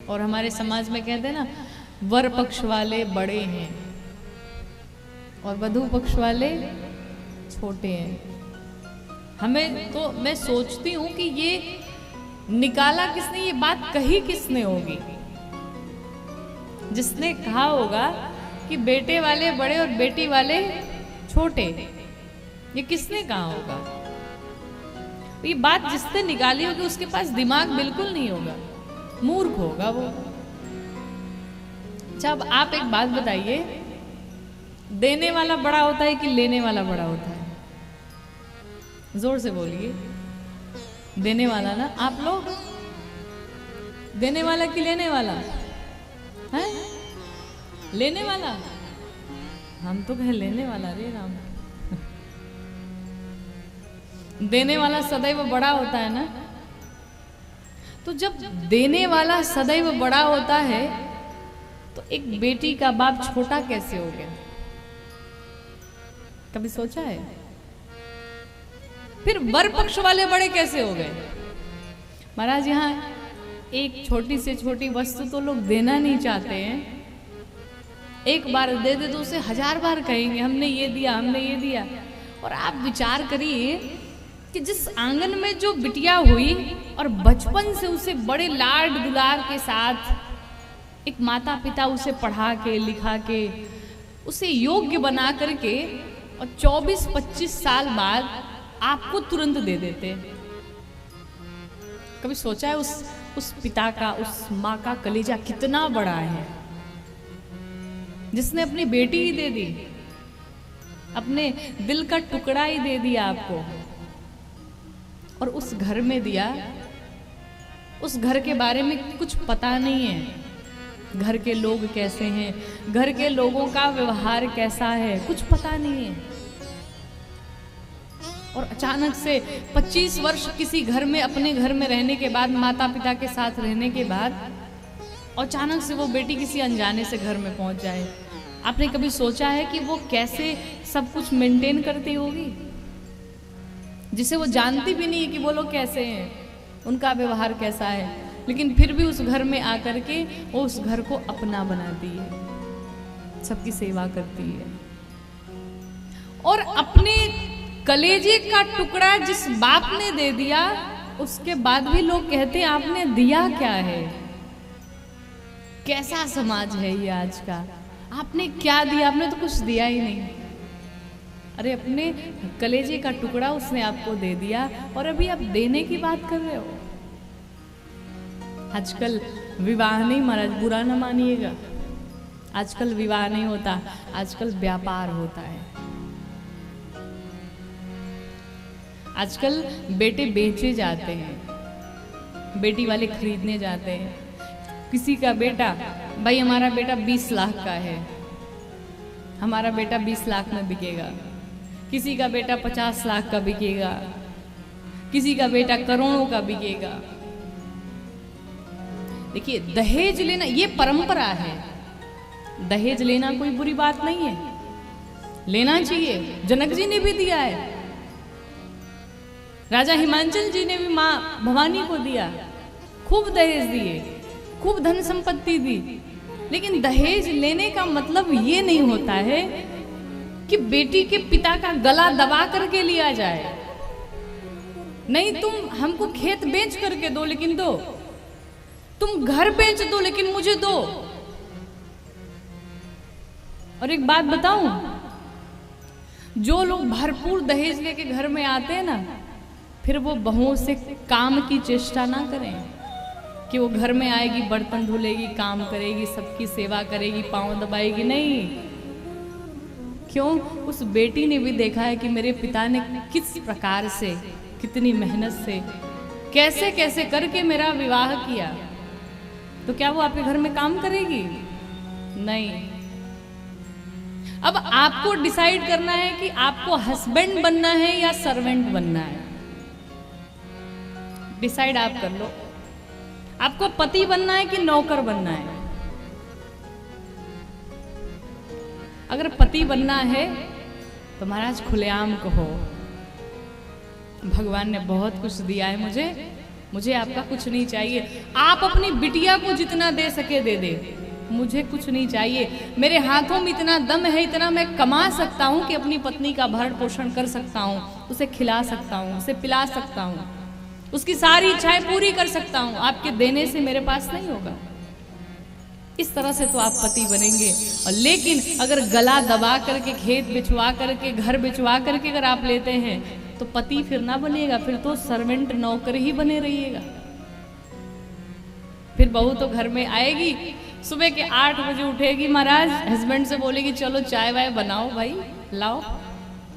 और हमारे समाज में कहते हैं ना, वर पक्ष वाले बड़े हैं और वधू पक्ष वाले छोटे हैं। हमें तो, मैं सोचती हूँ कि ये निकाला किसने, ये बात कही किसने होगी? जिसने कहा होगा कि बेटे वाले बड़े और बेटी वाले छोटे, ये किसने कहा होगा? ये बात जिसने निकाली होगी उसके पास दिमाग बिल्कुल नहीं होगा, मूर्ख होगा वो। अच्छा, अब आप एक बात बताइए, देने वाला बड़ा होता है कि लेने वाला बड़ा होता है? जोर से बोलिए। देने वाला ना? आप लोग देने वाला कि लेने वाला है? लेने वाला? हम तो कहे लेने वाला रे राम। देने वाला सदैव बड़ा होता है ना? तो जब देने वाला सदैव बड़ा होता है तो एक बेटी का बाप छोटा कैसे हो गया? कभी सोचा है? फिर वर पक्ष वाले बड़े कैसे हो गए? महाराज, यहाँ एक छोटी से छोटी वस्तु तो लोग देना नहीं चाहते हैं। एक बार दे दे तो उसे 1000 बार कहेंगे हमने ये दिया, हमने ये दिया। और आप विचार करिए कि जिस आंगन में जो बिटिया हुई और बचपन से उसे बड़े लाड दुलार के साथ एक माता पिता उसे पढ़ा के लिखा के उसे योग्य बना करके, और 24-25 साल बाद आपको तुरंत दे देते। कभी सोचा है उस पिता का, उस माँ का कलेजा कितना बड़ा है, जिसने अपनी बेटी ही दे दी, अपने दिल का टुकड़ा ही दे दिया आपको, और उस घर में दिया। उस घर के बारे में कुछ पता नहीं है, घर के लोग कैसे हैं, घर के लोगों का व्यवहार कैसा है, कुछ पता नहीं है। और अचानक से 25 वर्ष किसी घर में, अपने घर में रहने के बाद, माता पिता के साथ रहने के बाद, और अचानक से वो बेटी किसी अनजाने से घर में पहुंच जाए। आपने कभी सोचा है कि वो कैसे सब कुछ मेंटेन करती होगी, जिसे वो जानती भी नहीं है कि वो लोग कैसे हैं, उनका व्यवहार कैसा है, लेकिन फिर भी उस घर में आकर के वो उस घर को अपना बनाती है, सबकी सेवा करती है। और अपने कलेजे का टुकड़ा जिस बाप ने दे दिया, उसके बाद भी लोग कहते हैं आपने दिया क्या है? कैसा समाज है ये आज का? आपने क्या दिया? आपने तो कुछ दिया ही नहीं। अरे अपने कलेजे का टुकड़ा उसने आपको दे दिया और अभी आप देने की बात कर रहे हो। आजकल विवाह नहीं, महाराज बुरा ना मानिएगा, आजकल विवाह नहीं होता, आजकल व्यापार होता है। आजकल बेटे बेचे जाते हैं, बेटी वाले खरीदने जाते हैं। किसी का बेटा, भाई हमारा बेटा 20 लाख का है, हमारा बेटा 20 लाख में बिकेगा। किसी का बेटा 50 लाख का बिकेगा, किसी का बेटा करोड़ों का बिकेगा। देखिए, दहेज लेना ये परंपरा है। दहेज लेना कोई बुरी बात नहीं है, लेना चाहिए। जनक जी ने भी दिया है, राजा हिमांचल जी ने भी माँ भवानी को दिया, खूब दहेज दिए, खूब धन संपत्ति दी। लेकिन दहेज लेने का मतलब ये नहीं होता है कि बेटी के पिता का गला दबा करके लिया जाए। नहीं, तुम हमको खेत बेच करके दो लेकिन दो, तुम घर बेच दो लेकिन मुझे दो। और एक बात बताऊं, जो लोग भरपूर दहेज लेके घर में आते हैं ना, फिर वो बहुओं से काम की चेष्टा ना करें कि वो घर में आएगी, बर्तन धुलेगी, काम करेगी, सबकी सेवा करेगी, पांव दबाएगी। नहीं, क्यों? उस बेटी ने भी देखा है कि मेरे पिता ने किस प्रकार से, कितनी मेहनत से, कैसे कैसे करके मेरा विवाह किया। तो क्या वो आपके घर में काम करेगी? नहीं। अब आपको डिसाइड करना है कि आपको हस्बैंड बनना है या सर्वेंट बनना है। डिसाइड आप कर लो, आपको पति बनना है कि नौकर बनना है। अगर पति बनना है तो महाराज खुलेआम कहो, भगवान ने बहुत कुछ दिया है मुझे, मुझे आपका कुछ नहीं चाहिए। आप अपनी बिटिया को जितना दे सके दे दे, मुझे कुछ नहीं चाहिए। मेरे हाथों में इतना दम है, इतना मैं कमा सकता हूँ कि अपनी पत्नी का भरण पोषण कर सकता हूँ, उसे खिला सकता हूँ, उसे पिला सकता हूँ, उसकी सारी इच्छाएं पूरी कर सकता हूँ। आपके देने से मेरे पास नहीं होगा। इस तरह से तो आप पति बनेंगे। और लेकिन अगर गला दबा करके, खेत बिचवा करके, घर बिचवा करके अगर आप लेते हैं तो पति फिर ना बनेगा, फिर तो सर्वेंट नौकर ही बने रहिएगा। फिर बहू तो घर में आएगी, सुबह के 8 बजे उठेगी, महाराज हस्बैंड से बोलेगी चलो चाय वाय बनाओ भाई, लाओ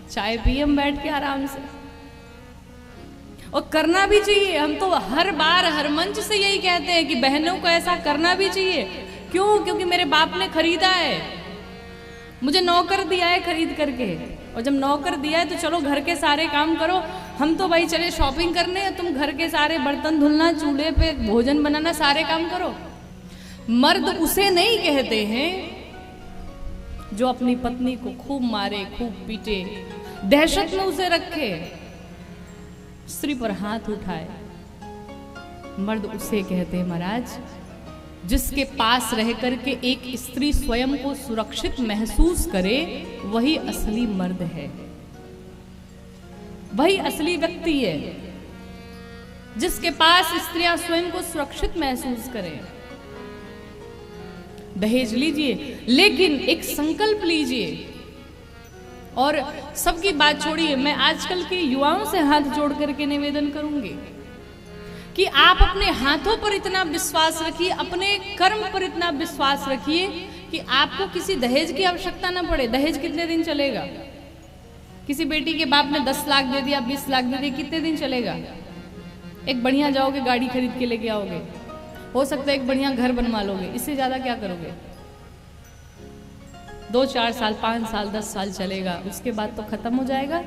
चाय पिए हम बैठ के आराम से। और करना भी चाहिए। हम तो हर बार हर मंच से यही कहते हैं कि बहनों को ऐसा करना भी चाहिए। क्यों? क्योंकि मेरे बाप ने खरीदा है, मुझे नौकर दिया है खरीद करके, और जब नौकर दिया है तो चलो घर के सारे काम करो। हम तो भाई चले शॉपिंग करने, तुम घर के सारे बर्तन धुलना, चूल्हे पे भोजन बनाना, सारे काम करो। मर्द उसे नहीं कहते हैं जो अपनी पत्नी को खूब मारे, खूब पीटे, दहशत में उसे रखे, स्त्री पर हाथ उठाए। मर्द उसे कहते हैं महाराज जिसके पास रह करके एक स्त्री स्वयं को सुरक्षित महसूस करे, वही असली मर्द है, वही असली व्यक्ति है जिसके पास स्त्रियां स्वयं को सुरक्षित महसूस करें। दहेज लीजिए, लेकिन एक संकल्प लीजिए। और सबकी बात छोड़िए, मैं आजकल के युवाओं से हाथ जोड़ करके निवेदन करूंगी कि आप अपने हाथों पर इतना विश्वास रखिए, अपने कर्म पर इतना विश्वास रखिए कि आपको किसी दहेज की आवश्यकता ना पड़े। दहेज कितने दिन चलेगा? किसी बेटी के बाप ने 10 लाख दे दिया, 20 लाख दे दिया, कितने दिन चलेगा? एक बढ़िया जाओगे गाड़ी खरीद के लेके आओगे, हो सकता है एक बढ़िया घर बनवा लोगे, इससे ज्यादा क्या करोगे? 2-4 साल, 5 साल, 10 साल चलेगा, उसके बाद तो खत्म हो जाएगा।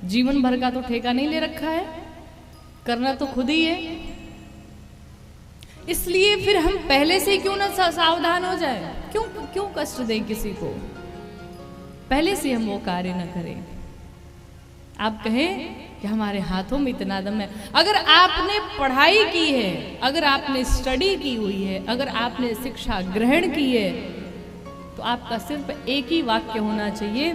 जीवन भर का तो ठेका नहीं ले रखा है, करना तो खुद ही है। इसलिए फिर हम पहले से क्यों ना सावधान हो जाए, क्यों कष्ट दें किसी को, पहले से हम वो कार्य न करें। आप कहें कि हमारे हाथों में इतना दम है। अगर आपने पढ़ाई की है, अगर आपने स्टडी की हुई है, अगर आपने शिक्षा ग्रहण की है, तो आपका सिर्फ एक ही वाक्य होना चाहिए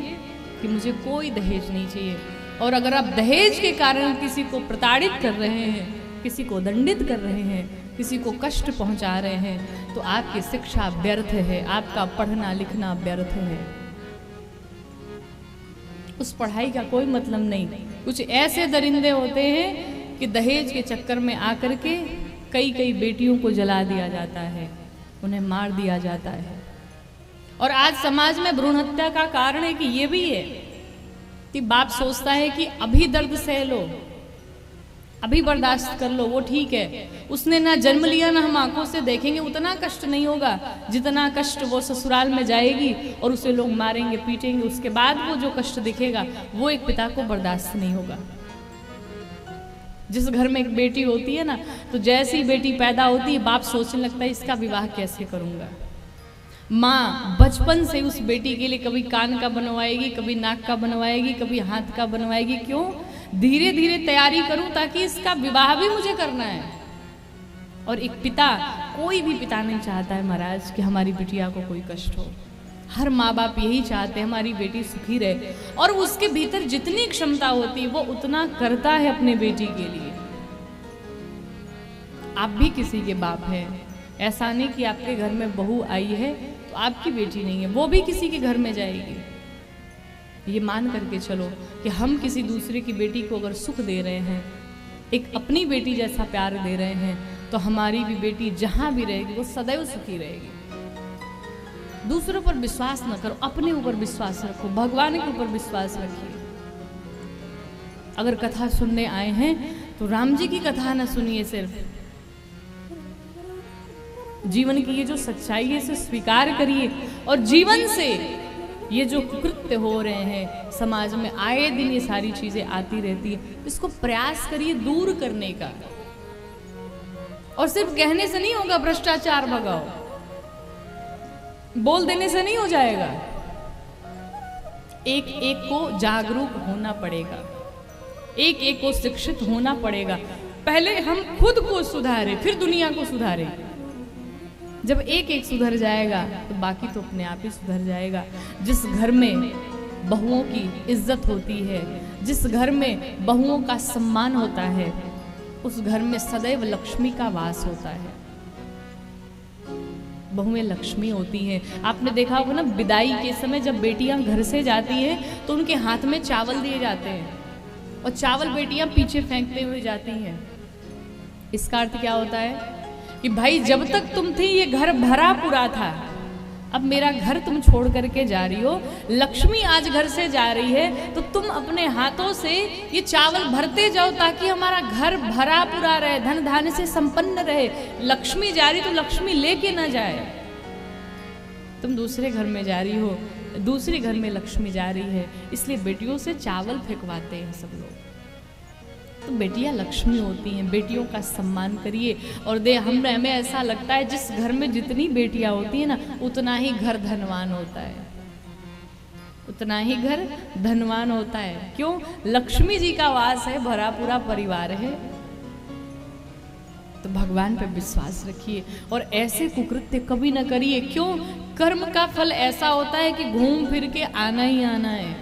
कि मुझे कोई दहेज नहीं चाहिए। और अगर आप दहेज के कारण किसी को प्रताड़ित कर रहे हैं, किसी को दंडित कर रहे हैं, किसी को कष्ट पहुंचा रहे हैं, तो आपकी शिक्षा व्यर्थ है, आपका पढ़ना लिखना व्यर्थ है। उस पढ़ाई का कोई मतलब नहीं। कुछ ऐसे दरिंदे होते हैं कि दहेज के चक्कर में आकर के कई बेटियों को जला दिया जाता है, उन्हें मार दिया जाता है। और आज समाज में भ्रूण हत्या का कारण है कि ये भी है कि बाप सोचता है कि अभी दर्द सह लो, अभी बर्दाश्त कर लो, वो ठीक है, उसने ना जन्म लिया ना हम आंखों से देखेंगे, उतना कष्ट नहीं होगा जितना कष्ट वो ससुराल में जाएगी और उसे लोग मारेंगे पीटेंगे, उसके बाद वो जो कष्ट दिखेगा वो एक पिता को बर्दाश्त नहीं होगा। जिस घर में एक बेटी होती है ना, तो जैसी बेटी पैदा होती है बाप सोचने लगता है इसका विवाह कैसे करूंगा। माँ बचपन से उस बेटी के लिए कभी कान का बनवाएगी, कभी नाक का बनवाएगी, कभी हाथ का बनवाएगी। क्यों? धीरे धीरे तैयारी करूं ताकि इसका विवाह भी मुझे करना है। और एक पिता, कोई भी पिता नहीं चाहता है महाराज कि हमारी बिटिया को कोई कष्ट हो। हर माँ बाप यही चाहते हैं हमारी बेटी सुखी रहे, और उसके भीतर जितनी क्षमता होती है वो उतना करता है अपने बेटी के लिए। आप भी किसी के बाप हैं, ऐसा नहीं कि आपके घर में बहू आई है तो आपकी बेटी नहीं है, वो भी किसी के घर में जाएगी। ये मान करके चलो कि हम किसी दूसरे की बेटी को अगर सुख दे रहे हैं, एक अपनी बेटी जैसा प्यार दे रहे हैं, तो हमारी भी बेटी जहां भी रहेगी वो सदैव सुखी रहेगी। दूसरों पर विश्वास न करो, अपने ऊपर विश्वास रखो, भगवान के ऊपर विश्वास रखिए। अगर कथा सुनने आए हैं तो राम जी की कथा न सुनिए, सिर्फ जीवन की ये जो सच्चाई है इसे स्वीकार करिए। और जीवन से ये जो कृत्य हो रहे हैं समाज में, आए दिन ये सारी चीजें आती रहती है, इसको प्रयास करिए दूर करने का। और सिर्फ कहने से नहीं होगा भ्रष्टाचार भगाओ, बोल देने से नहीं हो जाएगा। एक एक को जागरूक होना पड़ेगा, एक एक को शिक्षित होना पड़ेगा। पहले हम खुद को सुधारे फिर दुनिया को सुधारे। जब एक एक सुधर जाएगा तो बाकी तो अपने आप ही सुधर जाएगा। जिस घर में बहुओं की इज्जत होती है, जिस घर में बहुओं का सम्मान होता है, उस घर में सदैव लक्ष्मी का वास होता है। बहुएं लक्ष्मी होती हैं। आपने देखा होगा ना, विदाई के समय जब बेटियां घर से जाती हैं तो उनके हाथ में चावल दिए जाते हैं और चावल बेटियां पीछे फेंकते हुए जाती हैं। इसका अर्थ क्या होता है कि भाई जब तक तुम थी ये घर भरा पूरा था, अब मेरा घर तुम छोड़ करके जा रही हो, लक्ष्मी आज घर से जा रही है तो तुम अपने हाथों से ये चावल भरते जाओ ताकि हमारा घर भरा पूरा रहे, धन धान्य से संपन्न रहे। लक्ष्मी जा रही तो लक्ष्मी लेके ना जाए। तुम दूसरे घर में जा रही हो, दूसरे घर में लक्ष्मी जा रही है, इसलिए बेटियों से चावल फेंकवाते हैं सब लोग। तो बेटियां लक्ष्मी होती हैं, बेटियों का सम्मान करिए। और हमें ऐसा लगता है जिस घर में जितनी बेटियां होती हैं ना, उतना ही घर धनवान होता है, उतना ही घर धनवान होता है। क्यों? लक्ष्मी जी का वास है, भरा पूरा परिवार है। तो भगवान पे विश्वास रखिए और ऐसे कुकृत्य कभी ना करिए। क्यों? कर्म का फल ऐसा होता है कि घूम फिर के आना ही आना है,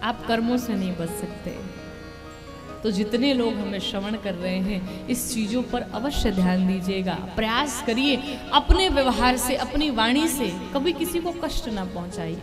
आप कर्मों से नहीं बच सकते। तो जितने लोग हमें श्रवण कर रहे हैं, इस चीजों पर अवश्य ध्यान दीजिएगा। प्रयास करिए अपने व्यवहार से, अपनी वाणी से कभी किसी को कष्ट ना पहुंचाइए।